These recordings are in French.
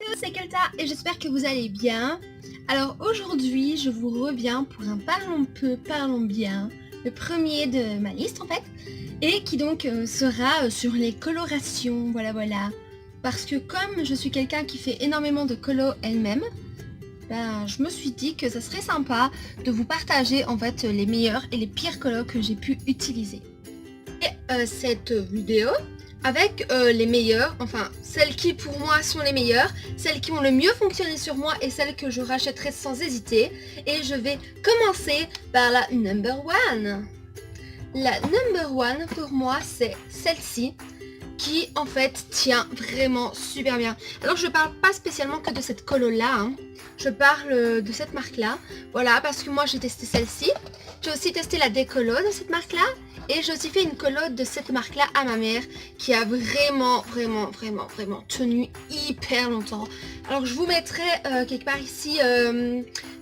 Hello, c'est Kelta et j'espère que vous allez bien. Alors aujourd'hui, je vous reviens pour un Parlons peu, parlons bien, le premier de ma liste en fait, et qui donc sera sur les colorations, voilà. Parce que comme je suis quelqu'un qui fait énormément de colo elle-même, je me suis dit que ça serait sympa de vous partager en fait les meilleurs et les pires colos que j'ai pu utiliser. Et cette vidéo avec les meilleures, enfin celles qui pour moi sont les meilleures, celles qui ont le mieux fonctionné sur moi et celles que je rachèterai sans hésiter. Et je vais commencer par la number one. La number one pour moi c'est celle-ci qui en fait tient vraiment super bien. Alors je parle pas spécialement que de cette colo là, hein. Je parle de cette marque là, voilà, parce que moi j'ai testé celle-ci. J'ai aussi testé la décolo de cette marque là. Et j'ai aussi fait une colo de cette marque là à ma mère qui a vraiment tenu hyper longtemps. Alors je vous mettrai quelque part ici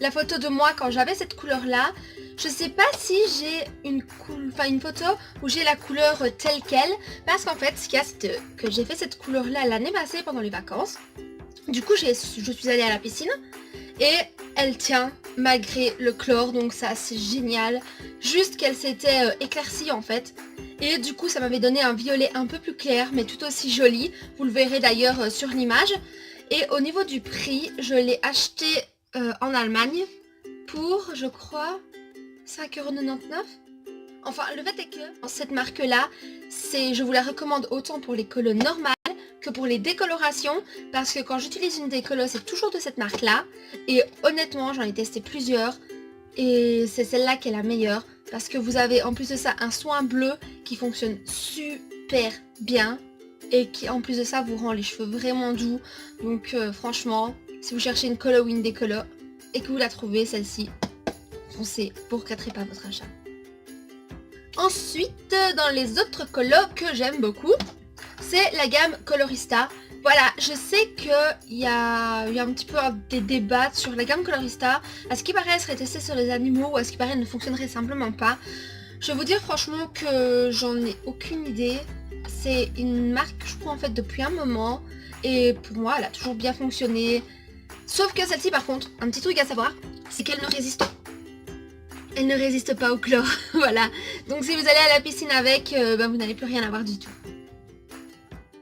la photo de moi quand j'avais cette couleur là. Je sais pas si j'ai une photo où j'ai la couleur telle quelle, parce qu'en fait ce qu'il y a c'est que j'ai fait cette couleur là l'année passée pendant les vacances. Du coup je suis allée à la piscine et elle tient malgré le chlore, donc ça c'est génial. Juste qu'elle s'était éclaircie en fait. Et du coup ça m'avait donné un violet un peu plus clair mais tout aussi joli. Vous le verrez d'ailleurs sur l'image. Et au niveau du prix, je l'ai acheté en Allemagne pour, je crois, 5,99 €. Enfin, le fait est que cette marque-là, je vous la recommande autant pour les colos normales que pour les décolorations, parce que quand j'utilise une décolo, c'est toujours de cette marque-là. Et honnêtement, j'en ai testé plusieurs et c'est celle-là qui est la meilleure, parce que vous avez en plus de ça un soin bleu qui fonctionne super bien et qui en plus de ça vous rend les cheveux vraiment doux. Donc franchement, si vous cherchez une colo ou une décolo et que vous la trouvez, celle-ci, foncez, vous ne regretterez pas votre achat. Ensuite, dans les autres colos que j'aime beaucoup, c'est la gamme Colorista. Voilà, je sais qu'il y a eu un petit peu des débats sur la gamme Colorista. À ce qui paraît, elle serait testée sur les animaux ou à ce qui paraît, elle ne fonctionnerait simplement pas. Je vais vous dire franchement que j'en ai aucune idée. C'est une marque que je prends en fait depuis un moment. Et pour moi, elle a toujours bien fonctionné. Sauf que celle-ci, par contre, un petit truc à savoir, c'est qu'elle ne résiste pas. Elle ne résiste pas au chlore, voilà. Donc si vous allez à la piscine avec, vous n'allez plus rien avoir du tout.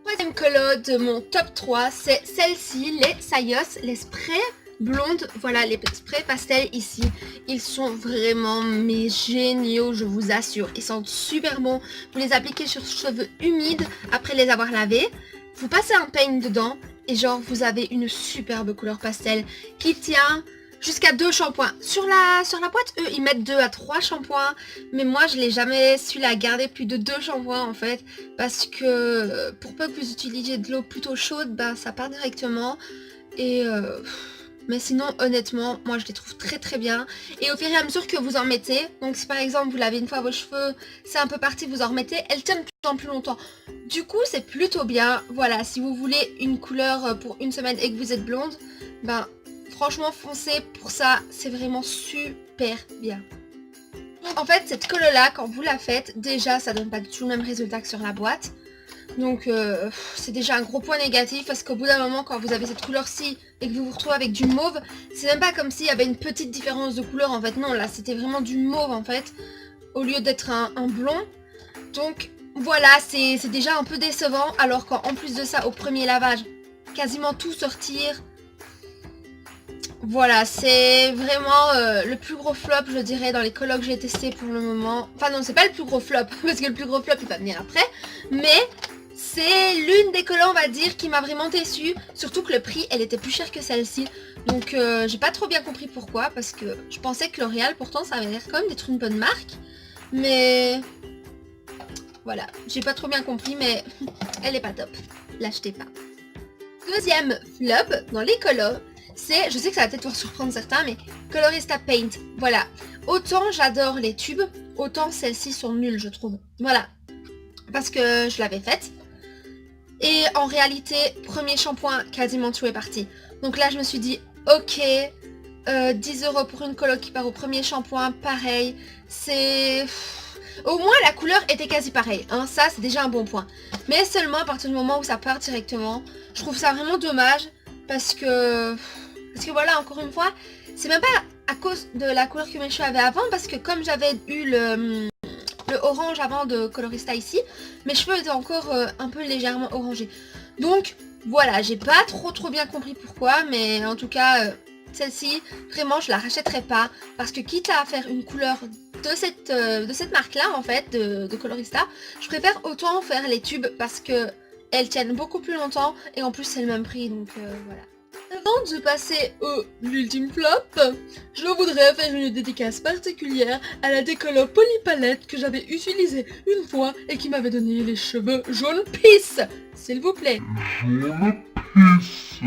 Troisième colo de mon top 3, c'est celle-ci, les Sayos, les sprays blondes. Voilà, les sprays pastels ici. Ils sont vraiment mais géniaux, je vous assure. Ils sentent super bons. Vous les appliquez sur cheveux humides après les avoir lavés. Vous passez un peigne dedans et genre vous avez une superbe couleur pastel qui tient jusqu'à 2 shampoings. Sur la boîte, eux, ils mettent 2 à 3 shampoings. Mais moi, je l'ai jamais su la garder plus de 2 shampoings, en fait. Parce que pour peu que vous utilisiez de l'eau plutôt chaude, ça part directement. Et mais sinon, honnêtement, moi, je les trouve très bien. Et au fur et à mesure que vous en mettez, donc si par exemple, vous lavez une fois vos cheveux, c'est un peu parti, vous en remettez, elles tiennent plus longtemps. Du coup, c'est plutôt bien. Voilà, si vous voulez une couleur pour une semaine et que vous êtes blonde, franchement, foncez pour ça, c'est vraiment super bien. En fait, cette colo là, quand vous la faites, déjà, ça donne pas du tout le même résultat que sur la boîte. Donc, c'est déjà un gros point négatif, parce qu'au bout d'un moment, quand vous avez cette couleur-ci et que vous vous retrouvez avec du mauve, c'est même pas comme s'il y avait une petite différence de couleur, en fait. Non, là, c'était vraiment du mauve, en fait, au lieu d'être un blond. Donc, voilà, c'est déjà un peu décevant, alors qu'en plus de ça, au premier lavage, quasiment tout sortir. Voilà, c'est vraiment le plus gros flop, je dirais, dans les colos que j'ai testés pour le moment. Enfin non, c'est pas le plus gros flop, parce que le plus gros flop, il va venir après. Mais c'est l'une des colos, on va dire, qui m'a vraiment déçue. Surtout que le prix, elle était plus chère que celle-ci. Donc j'ai pas trop bien compris pourquoi, parce que je pensais que L'Oréal, pourtant, ça avait l'air quand même d'être une bonne marque. Mais voilà, j'ai pas trop bien compris, mais elle est pas top. L'achetez pas. Deuxième flop dans les colos, c'est, je sais que ça va peut-être surprendre certains, mais Colorista Paint. Voilà. Autant j'adore les tubes, autant celles-ci sont nulles, je trouve. Voilà. Parce que je l'avais faite. Et en réalité, premier shampoing, quasiment tout est parti. Donc là, je me suis dit, ok, 10 € pour une colo qui part au premier shampoing, pareil. C'est... Au moins, la couleur était quasi pareille. Hein. Ça, c'est déjà un bon point. Mais seulement à partir du moment où ça part directement, je trouve ça vraiment dommage. parce que voilà, encore une fois, c'est même pas à cause de la couleur que mes cheveux avaient avant, parce que comme j'avais eu le orange avant de Colorista ici, mes cheveux étaient encore un peu légèrement orangés. Donc voilà, j'ai pas trop bien compris pourquoi, mais en tout cas celle-ci, vraiment je la rachèterai pas, parce que quitte à faire une couleur de cette marque là en fait, de Colorista, je préfère autant faire les tubes parce que elles tiennent beaucoup plus longtemps et en plus c'est le même prix, donc voilà. Avant de passer au l'ultime flop, je voudrais faire une dédicace particulière à la décolo Polypalette que j'avais utilisée une fois et qui m'avait donné les cheveux jaune pisse, s'il vous plaît. Jaune pisse.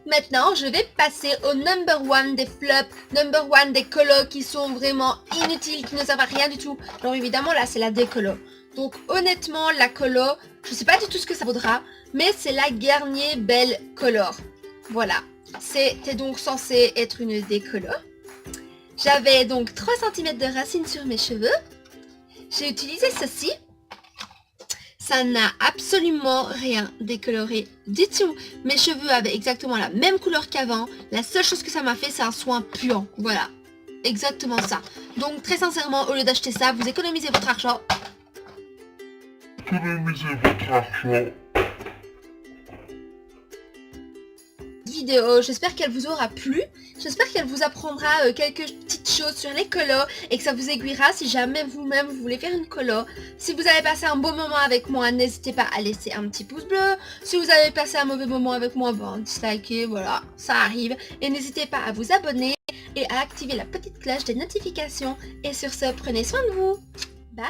Maintenant, je vais passer au number one des flops, number one des colos qui sont vraiment inutiles, qui ne servent à rien du tout. Alors évidemment, là, c'est la décolo. Donc honnêtement, la colo, je sais pas du tout ce que ça vaudra, mais c'est la Garnier Belle Color. Voilà, c'était donc censé être une décolo. J'avais donc 3 cm de racines sur mes cheveux. J'ai utilisé ceci. Ça n'a absolument rien décoloré du tout. Mes cheveux avaient exactement la même couleur qu'avant. La seule chose que ça m'a fait, c'est un soin puant. Voilà, exactement ça. Donc très sincèrement, au lieu d'acheter ça, vous économisez votre argent. Économisez votre argent. Vidéo, j'espère qu'elle vous aura plu, j'espère qu'elle vous apprendra quelques petites choses sur les colos et que ça vous aiguillera si jamais vous-même vous voulez faire une colo. Si vous avez passé un bon moment avec moi, n'hésitez pas à laisser un petit pouce bleu. Si vous avez passé un mauvais moment avec moi, bon, dislikez, voilà, ça arrive. Et n'hésitez pas à vous abonner et à activer la petite cloche des notifications. Et sur ce, prenez soin de vous. Bye.